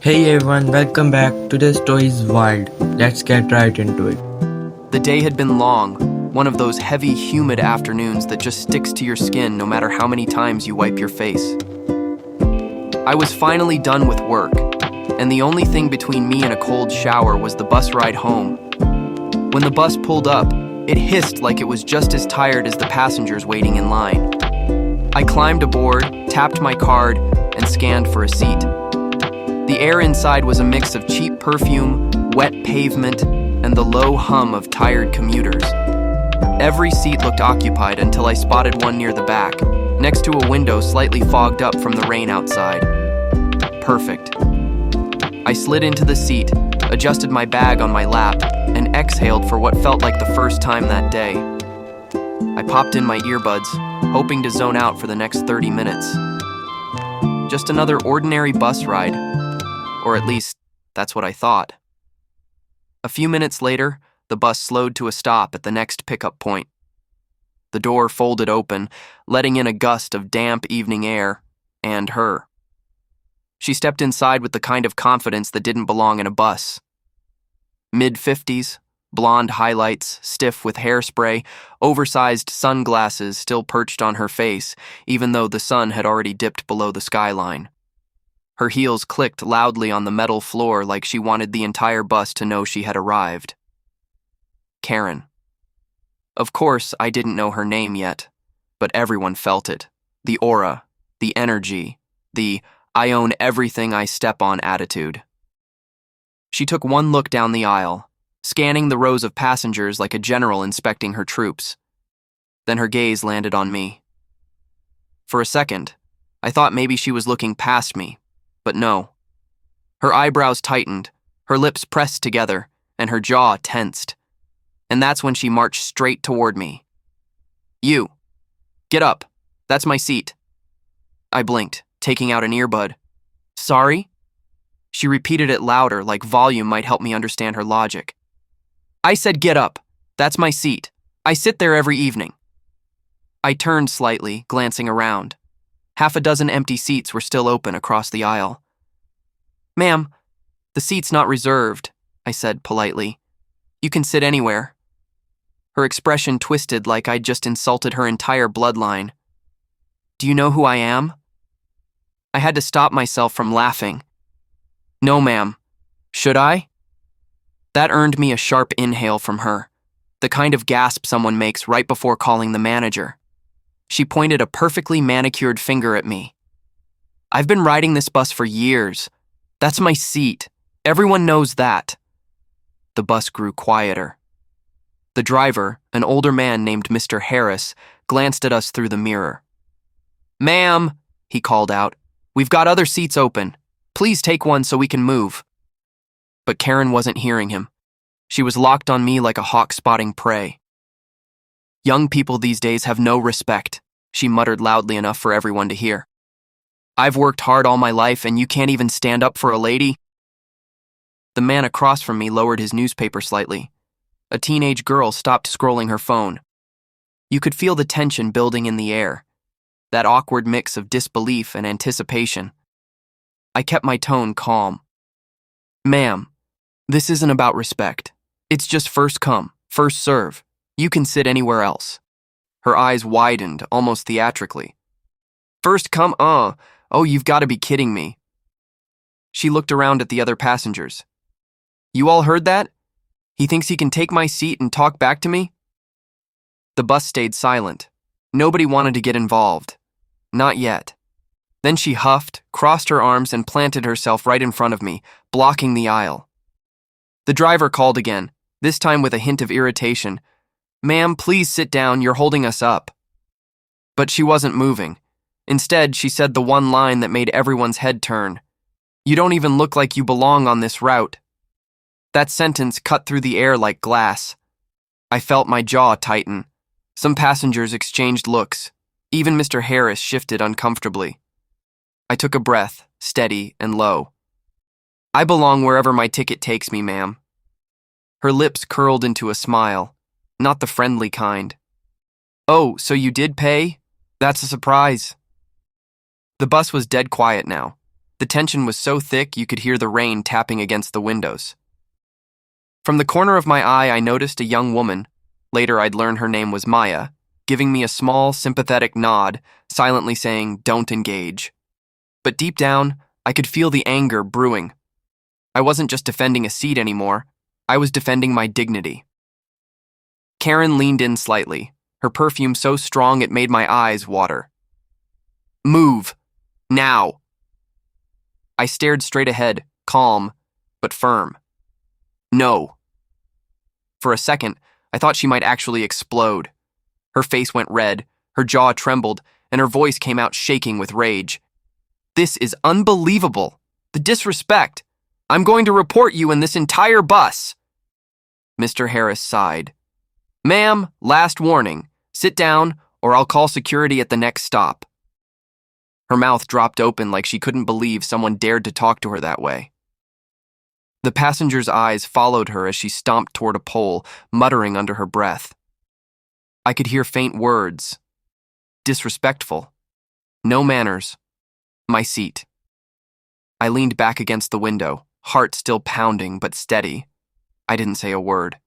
Hey everyone, welcome back. Today's story is wild. Let's get right into it. The day had been long, one of those heavy, humid afternoons that just sticks to your skin no matter how many times you wipe your face. I was finally done with work, and the only thing between me and a cold shower was the bus ride home. When the bus pulled up, it hissed like it was just as tired as the passengers waiting in line. I climbed aboard, tapped my card, and scanned for a seat. The air inside was a mix of cheap perfume, wet pavement, and the low hum of tired commuters. Every seat looked occupied until I spotted one near the back, next to a window slightly fogged up from the rain outside. Perfect. I slid into the seat, adjusted my bag on my lap, and exhaled for what felt like the first time that day. I popped in my earbuds, hoping to zone out for the next 30 minutes. Just another ordinary bus ride. Or at least, that's what I thought. A few minutes later, the bus slowed to a stop at the next pickup point. The door folded open, letting in a gust of damp evening air, and her. She stepped inside with the kind of confidence that didn't belong in a bus. Mid-50s, blonde highlights, stiff with hairspray, oversized sunglasses still perched on her face, even though the sun had already dipped below the skyline. Her heels clicked loudly on the metal floor like she wanted the entire bus to know she had arrived. Karen. Of course, I didn't know her name yet, but everyone felt it. The aura, the energy, the I own everything I step on attitude. She took one look down the aisle, scanning the rows of passengers like a general inspecting her troops. Then her gaze landed on me. For a second, I thought maybe she was looking past me. But no. Her eyebrows tightened, her lips pressed together, and her jaw tensed. And that's when she marched straight toward me. You. Get up. That's my seat. I blinked, taking out an earbud. Sorry? She repeated it louder, like volume might help me understand her logic. I said get up. That's my seat. I sit there every evening. I turned slightly, glancing around. Half a dozen empty seats were still open across the aisle. Ma'am, the seat's not reserved, I said politely. You can sit anywhere. Her expression twisted like I'd just insulted her entire bloodline. Do you know who I am? I had to stop myself from laughing. No, ma'am. Should I? That earned me a sharp inhale from her, the kind of gasp someone makes right before calling the manager. She pointed a perfectly manicured finger at me. I've been riding this bus for years. That's my seat. Everyone knows that. The bus grew quieter. The driver, an older man named Mr. Harris, glanced at us through the mirror. Ma'am, he called out, we've got other seats open. Please take one so we can move. But Karen wasn't hearing him. She was locked on me like a hawk spotting prey. Young people these days have no respect, she muttered loudly enough for everyone to hear. I've worked hard all my life and you can't even stand up for a lady? The man across from me lowered his newspaper slightly. A teenage girl stopped scrolling her phone. You could feel the tension building in the air, that awkward mix of disbelief and anticipation. I kept my tone calm. Ma'am, this isn't about respect. It's just first come, first serve. You can sit anywhere else. Her eyes widened, almost theatrically. First come, oh, you've got to be kidding me. She looked around at the other passengers. You all heard that? He thinks he can take my seat and talk back to me? The bus stayed silent. Nobody wanted to get involved. Not yet. Then she huffed, crossed her arms, and planted herself right in front of me, blocking the aisle. The driver called again, this time with a hint of irritation. Ma'am, please sit down, you're holding us up. But she wasn't moving. Instead, she said the one line that made everyone's head turn. You don't even look like you belong on this route. That sentence cut through the air like glass. I felt my jaw tighten. Some passengers exchanged looks. Even Mr. Harris shifted uncomfortably. I took a breath, steady and low. I belong wherever my ticket takes me, ma'am. Her lips curled into a smile. Not the friendly kind. Oh, so you did pay? That's a surprise. The bus was dead quiet now. The tension was so thick you could hear the rain tapping against the windows. From the corner of my eye, I noticed a young woman, later I'd learn her name was Maya, giving me a small, sympathetic nod, silently saying, "Don't engage." But deep down, I could feel the anger brewing. I wasn't just defending a seat anymore, I was defending my dignity. Karen leaned in slightly, her perfume so strong it made my eyes water. "Move! Now!" I stared straight ahead, calm, but firm. "No." For a second, I thought she might actually explode. Her face went red, her jaw trembled, and her voice came out shaking with rage. "This is unbelievable! The disrespect! I'm going to report you and this entire bus!" Mr. Harris sighed. "Ma'am, last warning. Sit down, or I'll call security at the next stop." Her mouth dropped open like she couldn't believe someone dared to talk to her that way. The passenger's eyes followed her as she stomped toward a pole, muttering under her breath. I could hear faint words. Disrespectful. No manners. My seat. I leaned back against the window, heart still pounding but steady. I didn't say a word.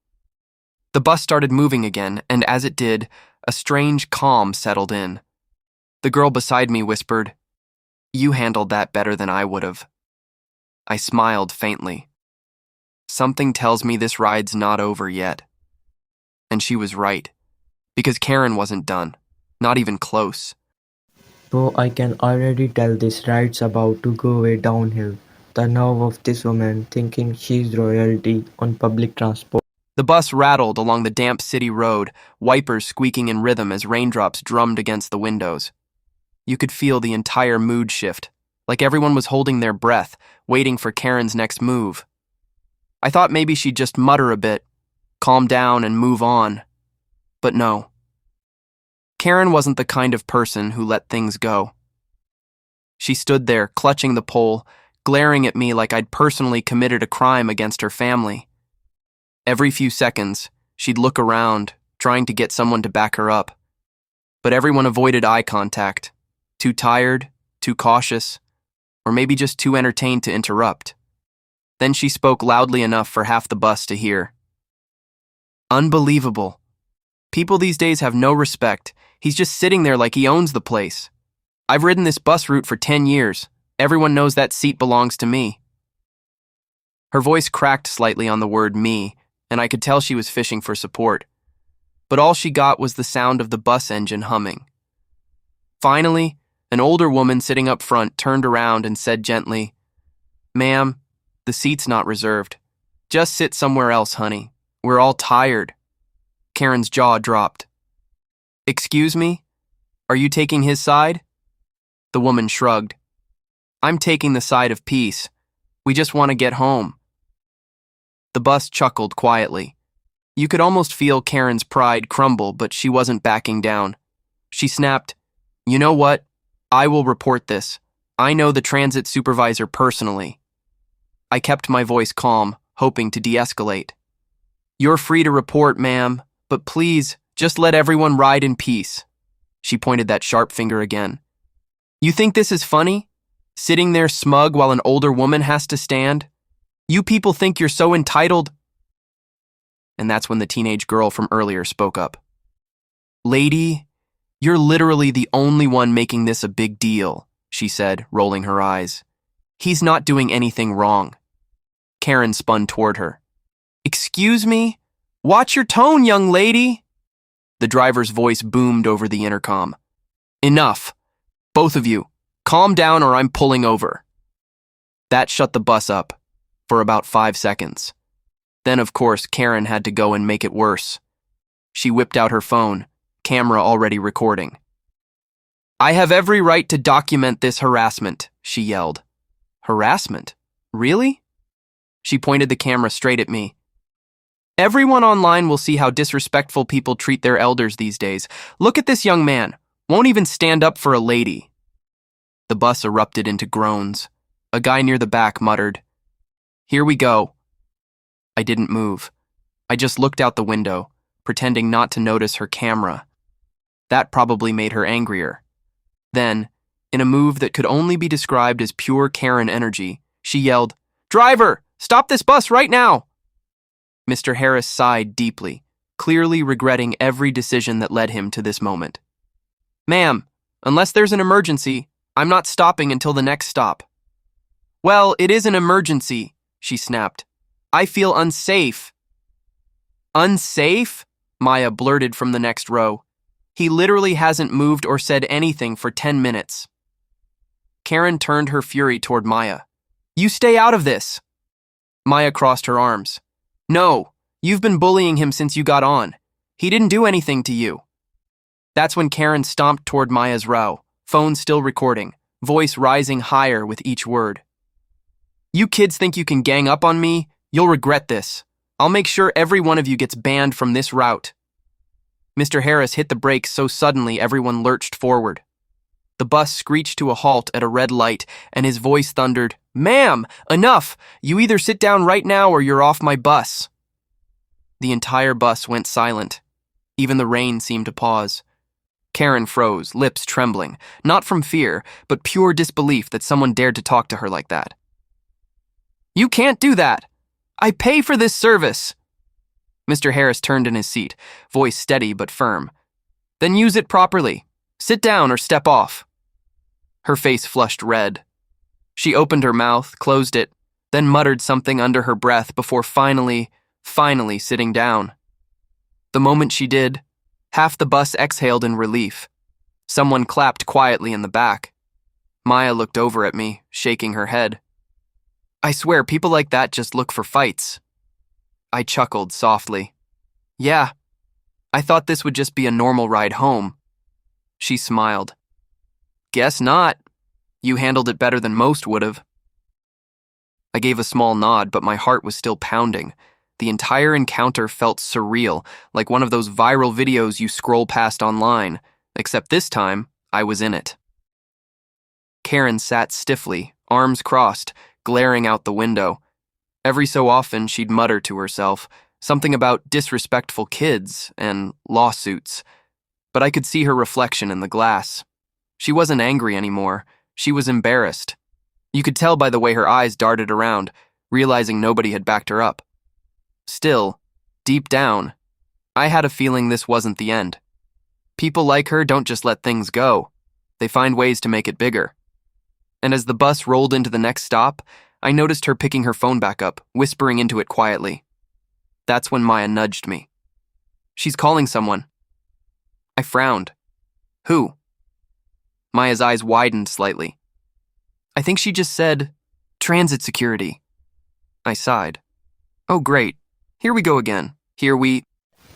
The bus started moving again, and as it did, a strange calm settled in. The girl beside me whispered, "You handled that better than I would have." I smiled faintly. Something tells me this ride's not over yet. And she was right, because Karen wasn't done, not even close. Bro, I can already tell this ride's about to go way downhill. The nerve of this woman thinking she's royalty on public transport. The bus rattled along the damp city road, wipers squeaking in rhythm as raindrops drummed against the windows. You could feel the entire mood shift, like everyone was holding their breath, waiting for Karen's next move. I thought maybe she'd just mutter a bit, calm down and move on. But no. Karen wasn't the kind of person who let things go. She stood there, clutching the pole, glaring at me like I'd personally committed a crime against her family. Every few seconds, she'd look around, trying to get someone to back her up. But everyone avoided eye contact, too tired, too cautious, or maybe just too entertained to interrupt. Then she spoke loudly enough for half the bus to hear. "Unbelievable. People these days have no respect. He's just sitting there like he owns the place. I've ridden this bus route for 10 years. Everyone knows that seat belongs to me." Her voice cracked slightly on the word "me," and I could tell she was fishing for support. But all she got was the sound of the bus engine humming. Finally, an older woman sitting up front turned around and said gently, "Ma'am, the seat's not reserved. Just sit somewhere else, honey. We're all tired." Karen's jaw dropped. "Excuse me? Are you taking his side?" The woman shrugged. "I'm taking the side of peace. We just want to get home." The bus chuckled quietly. You could almost feel Karen's pride crumble, but she wasn't backing down. She snapped, "You know what? I will report this. I know the transit supervisor personally." I kept my voice calm, hoping to de-escalate. "You're free to report, ma'am, but please, just let everyone ride in peace." She pointed that sharp finger again. "You think this is funny? Sitting there smug while an older woman has to stand? You people think you're so entitled?" And that's when the teenage girl from earlier spoke up. "Lady, you're literally the only one making this a big deal," she said, rolling her eyes. "He's not doing anything wrong." Karen spun toward her. "Excuse me? Watch your tone, young lady!" The driver's voice boomed over the intercom. "Enough. Both of you, calm down or I'm pulling over." That shut the bus up for about 5 seconds. Then, of course, Karen had to go and make it worse. She whipped out her phone, camera already recording. "I have every right to document this harassment," she yelled. "Harassment? Really?" She pointed the camera straight at me. "Everyone online will see how disrespectful people treat their elders these days. Look at this young man. Won't even stand up for a lady." The bus erupted into groans. A guy near the back muttered, "Here we go." I didn't move. I just looked out the window, pretending not to notice her camera. That probably made her angrier. Then, In a move that could only be described as pure Karen energy, she yelled, "Driver, stop this bus right now!" Mr. Harris sighed deeply, clearly regretting every decision that led him to this moment. "Ma'am, unless there's an emergency, I'm not stopping until the next stop." "Well, it is an emergency," she snapped. "I feel unsafe." "Unsafe?" Maya blurted from the next row. "He literally hasn't moved or said anything for 10 minutes. Karen turned her fury toward Maya. "You stay out of this." Maya crossed her arms. "No, you've been bullying him since you got on. He didn't do anything to you." That's when Karen stomped toward Maya's row, phone still recording, voice rising higher with each word. "You kids think you can gang up on me? You'll regret this. I'll make sure every one of you gets banned from this route." Mr. Harris hit the brakes so suddenly everyone lurched forward. The bus screeched to a halt at a red light, and his voice thundered, "Ma'am, enough! You either sit down right now or you're off my bus." The entire bus went silent. Even the rain seemed to pause. Karen froze, lips trembling, not from fear, but pure disbelief that someone dared to talk to her like that. "You can't do that! I pay for this service!" Mr. Harris turned in his seat, voice steady but firm. "Then use it properly. Sit down or step off." Her face flushed red. She opened her mouth, closed it, then muttered something under her breath before finally sitting down. The moment she did, half the bus exhaled in relief. Someone clapped quietly in the back. Maya looked over at me, shaking her head. "I swear people like that just look for fights." I chuckled softly. "Yeah, I thought this would just be a normal ride home." She smiled. "Guess not. You handled it better than most would have." I gave a small nod, but my heart was still pounding. The entire encounter felt surreal, like one of those viral videos you scroll past online, except this time, I was in it. Karen sat stiffly, arms crossed, glaring out the window. Every so often, she'd mutter to herself, something about disrespectful kids and lawsuits. But I could see her reflection in the glass. She wasn't angry anymore. She was embarrassed. You could tell by the way her eyes darted around, realizing nobody had backed her up. Still, deep down, I had a feeling this wasn't the end. People like her don't just let things go. They find ways to make it bigger. And as the bus rolled into the next stop, I noticed her picking her phone back up, whispering into it quietly. That's when Maya nudged me. "She's calling someone." I frowned. "Who?" Maya's eyes widened slightly. "I think she just said, transit security." I sighed. "Oh, great. Here we go again.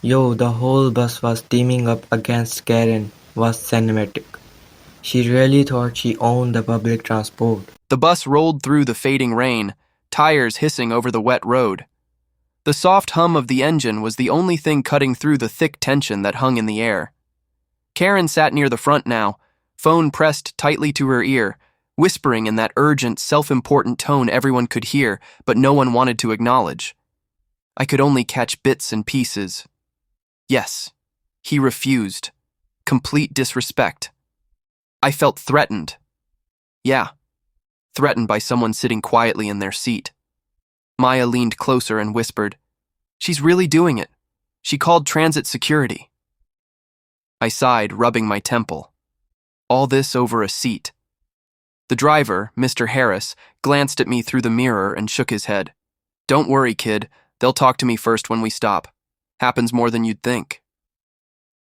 Yo, the whole bus was teaming up against Karen was cinematic. She really thought she owned the public transport. The bus rolled through the fading rain, tires hissing over the wet road. The soft hum of the engine was the only thing cutting through the thick tension that hung in the air. Karen sat near the front now, phone pressed tightly to her ear, whispering in that urgent, self-important tone everyone could hear, but no one wanted to acknowledge. I could only catch bits and pieces. Yes, he refused. Complete disrespect. I felt threatened. Yeah, threatened by someone sitting quietly in their seat. Maya leaned closer and whispered, "She's really doing it. She called transit security." I sighed, rubbing my temple. All this over a seat. The driver, Mr. Harris, glanced at me through the mirror and shook his head. "Don't worry, kid. They'll talk to me first when we stop. Happens more than you'd think."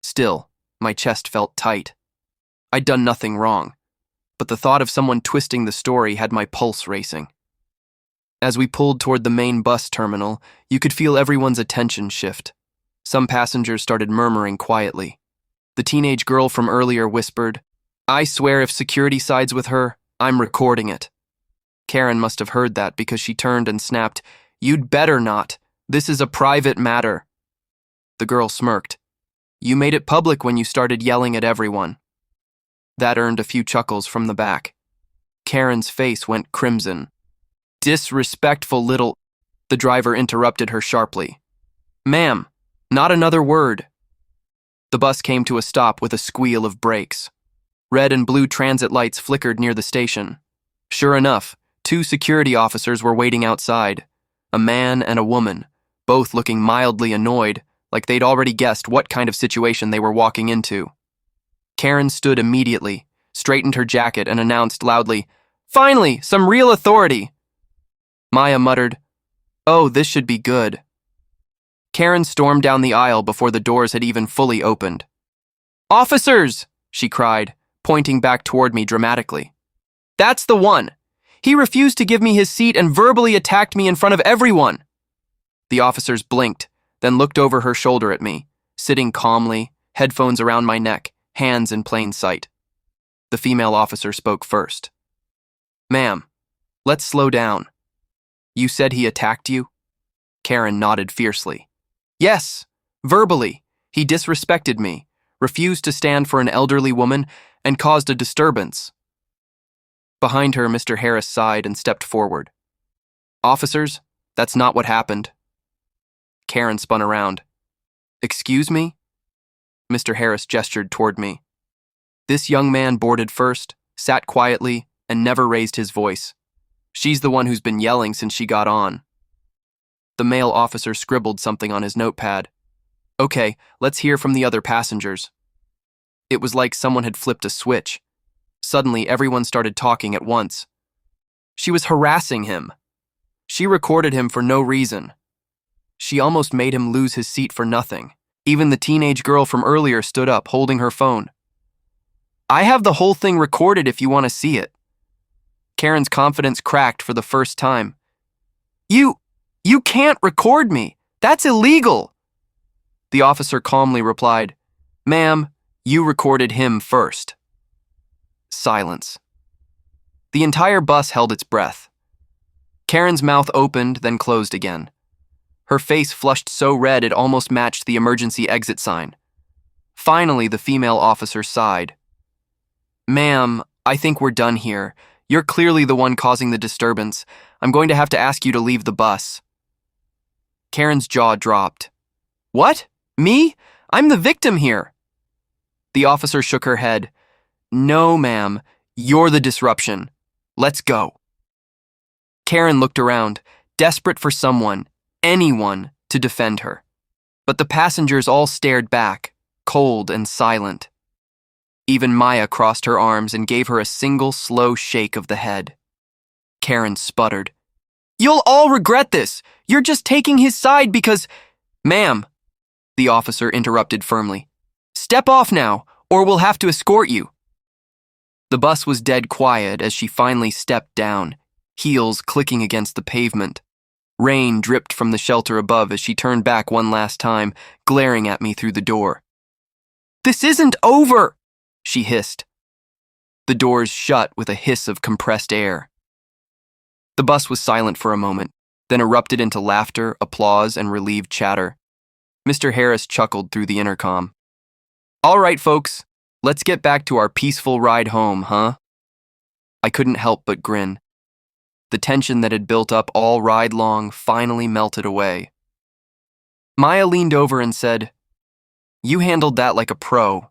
Still, my chest felt tight. I'd done nothing wrong, but the thought of someone twisting the story had my pulse racing. As we pulled toward the main bus terminal, you could feel everyone's attention shift. Some passengers started murmuring quietly. The teenage girl from earlier whispered, "I swear if security sides with her, I'm recording it." Karen must have heard that because she turned and snapped, "You'd better not. This is a private matter." The girl smirked. "You made it public when you started yelling at everyone." That earned a few chuckles from the back. Karen's face went crimson. "Disrespectful little—" The driver interrupted her sharply. "Ma'am, not another word." The bus came to a stop with a squeal of brakes. Red and blue transit lights flickered near the station. Sure enough, two security officers were waiting outside, a man and a woman, both looking mildly annoyed, like they'd already guessed what kind of situation they were walking into. Karen stood immediately, straightened her jacket, and announced loudly, "Finally, some real authority!" Maya muttered, "Oh, this should be good." Karen stormed down the aisle before the doors had even fully opened. "Officers!" she cried, pointing back toward me dramatically. "That's the one! He refused to give me his seat and verbally attacked me in front of everyone!" The officers blinked, then looked over her shoulder at me, sitting calmly, headphones around my neck, hands in plain sight. The female officer spoke first. "Ma'am, let's slow down. You said he attacked you?" Karen nodded fiercely. "Yes, verbally. He disrespected me, refused to stand for an elderly woman, and caused a disturbance." Behind her, Mr. Harris sighed and stepped forward. "Officers, that's not what happened." Karen spun around. "Excuse me?" Mr. Harris gestured toward me. "This young man boarded first, sat quietly, and never raised his voice. She's the one who's been yelling since she got on." The male officer scribbled something on his notepad. "Okay, let's hear from the other passengers." It was like someone had flipped a switch. Suddenly, everyone started talking at once. She was harassing him. She recorded him for no reason. She almost made him lose his seat for nothing. Even the teenage girl from earlier stood up, holding her phone. "I have the whole thing recorded if you want to see it." Karen's confidence cracked for the first time. You can't record me. That's illegal." The officer calmly replied, "Ma'am, you recorded him first." Silence. The entire bus held its breath. Karen's mouth opened, then closed again. Her face flushed so red it almost matched the emergency exit sign. Finally, the female officer sighed. "Ma'am, I think we're done here. You're clearly the one causing the disturbance. I'm going to have to ask you to leave the bus." Karen's jaw dropped. "What? Me? I'm the victim here." The officer shook her head. "No, ma'am. You're the disruption. Let's go." Karen looked around, desperate for someone, anyone, to defend her. But the passengers all stared back, cold and silent. Even Maya crossed her arms and gave her a single slow shake of the head. Karen sputtered. "You'll all regret this. You're just taking his side because—" "Ma'am," the officer interrupted firmly. "Step off now, or we'll have to escort you." The bus was dead quiet as she finally stepped down, heels clicking against the pavement. Rain dripped from the shelter above as she turned back one last time, glaring at me through the door. "This isn't over," she hissed. The doors shut with a hiss of compressed air. The bus was silent for a moment, then erupted into laughter, applause, and relieved chatter. Mr. Harris chuckled through the intercom. "All right, folks, let's get back to our peaceful ride home, huh?" I couldn't help but grin. The tension that had built up all ride long finally melted away. Maya leaned over and said, "You handled that like a pro."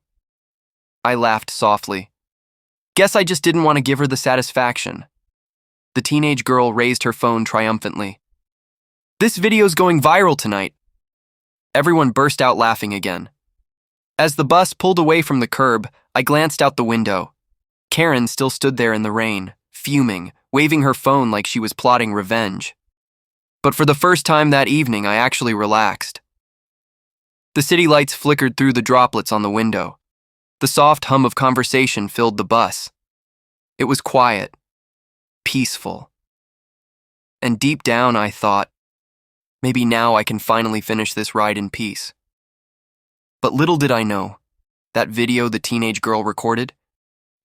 I laughed softly. Guess I just didn't want to give her the satisfaction. The teenage girl raised her phone triumphantly. "This video's going viral tonight." Everyone burst out laughing again. As the bus pulled away from the curb, I glanced out the window. Karen still stood there in the rain, fuming, waving her phone like she was plotting revenge. But for the first time that evening, I actually relaxed. The city lights flickered through the droplets on the window. The soft hum of conversation filled the bus. It was quiet, peaceful. And deep down, I thought, maybe now I can finally finish this ride in peace. But little did I know, that video the teenage girl recorded,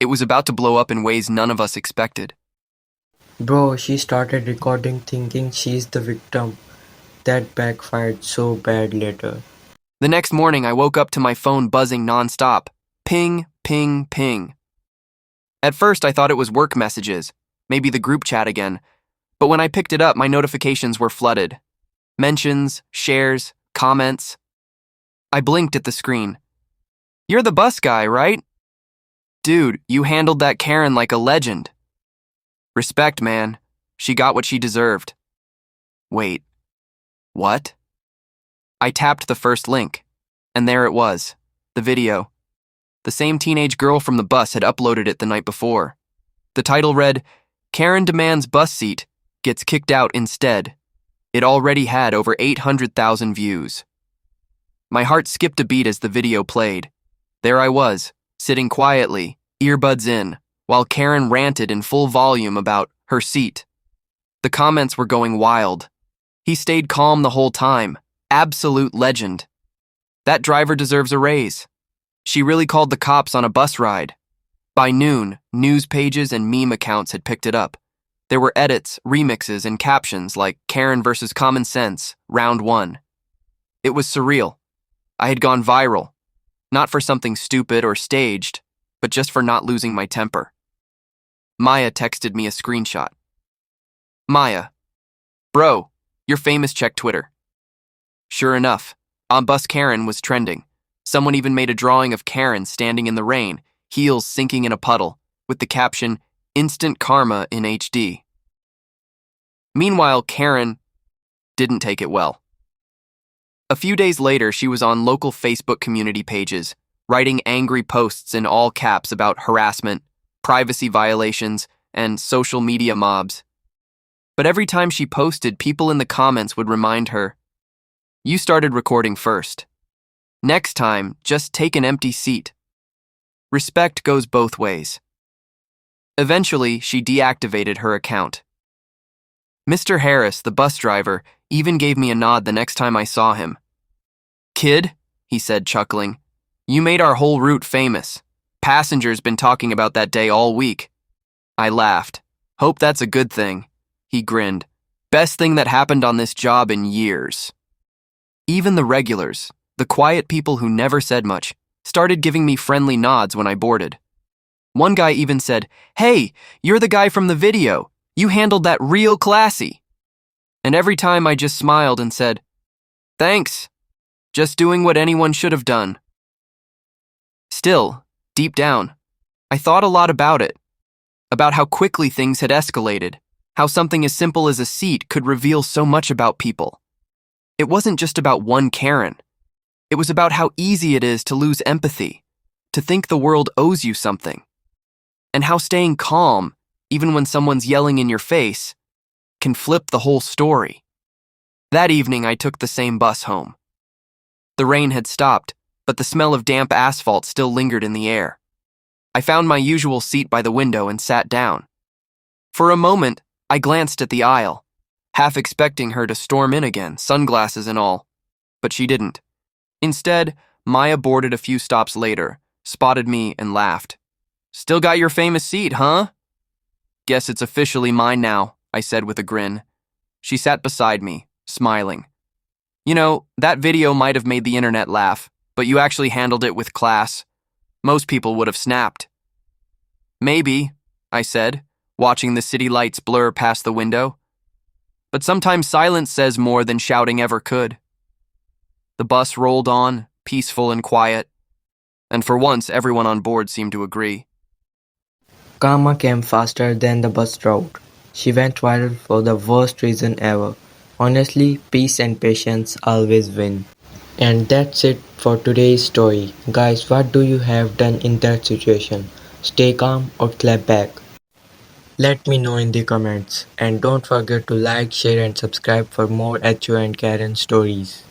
it was about to blow up in ways none of us expected. Bro, she started recording thinking she's the victim. That backfired so bad later. The next morning, I woke up to my phone buzzing nonstop. Ping, ping, ping. At first, I thought it was work messages, maybe the group chat again. But when I picked it up, my notifications were flooded. Mentions, shares, comments. I blinked at the screen. "You're the bus guy, right?" Dude, you handled that Karen like a legend. Respect, man. She got what she deserved. Wait, what? I tapped the first link, and there it was, the video. The same teenage girl from the bus had uploaded it the night before. The title read, Karen demands bus seat, gets kicked out instead. It already had over 800,000 views. My heart skipped a beat as the video played. There I was, sitting quietly, earbuds in, while Karen ranted in full volume about her seat. The comments were going wild. He stayed calm the whole time. Absolute legend. That driver deserves a raise. She really called the cops on a bus ride. By noon, news pages and meme accounts had picked it up. There were edits, remixes, and captions like Karen versus Common Sense, Round 1. It was surreal. I had gone viral. Not for something stupid or staged, but just for not losing my temper. Maya texted me a screenshot. Maya, bro, you're famous, check Twitter. Sure enough, On Bus Karen was trending. Someone even made a drawing of Karen standing in the rain, heels sinking in a puddle, with the caption, Instant Karma in HD. Meanwhile, Karen didn't take it well. A few days later, she was on local Facebook community pages, writing angry posts in all caps about harassment, privacy violations, and social media mobs. But every time she posted, people in the comments would remind her, you started recording first. Next time, just take an empty seat. Respect goes both ways. Eventually, she deactivated her account. Mr. Harris, the bus driver, even gave me a nod the next time I saw him. Kid, he said, chuckling, you made our whole route famous. Passengers been talking about that day all week. I laughed. Hope that's a good thing. He grinned. Best thing that happened on this job in years. Even the regulars, the quiet people who never said much, started giving me friendly nods when I boarded. One guy even said, hey, you're the guy from the video. You handled that real classy. And every time I just smiled and said, thanks. Just doing what anyone should have done. Still, deep down, I thought a lot about it. About how quickly things had escalated. How something as simple as a seat could reveal so much about people. It wasn't just about one Karen. It was about how easy it is to lose empathy, to think the world owes you something, and how staying calm, even when someone's yelling in your face, can flip the whole story. That evening, I took the same bus home. The rain had stopped, but the smell of damp asphalt still lingered in the air. I found my usual seat by the window and sat down. For a moment, I glanced at the aisle, half expecting her to storm in again, sunglasses and all, but she didn't. Instead, Maya boarded a few stops later, spotted me, and laughed. Still got your famous seat, huh? Guess it's officially mine now, I said with a grin. She sat beside me, smiling. You know, that video might have made the internet laugh, but you actually handled it with class. Most people would have snapped. Maybe, I said, watching the city lights blur past the window. But sometimes silence says more than shouting ever could. The bus rolled on, peaceful and quiet, and for once everyone on board seemed to agree. Karma came faster than the bus route. She went viral for the worst reason ever. Honestly, peace and patience always win. And that's it for today's story. Guys, what do you have done in that situation? Stay calm or clap back? Let me know in the comments. And don't forget to like, share and subscribe for more Echo and Karen stories.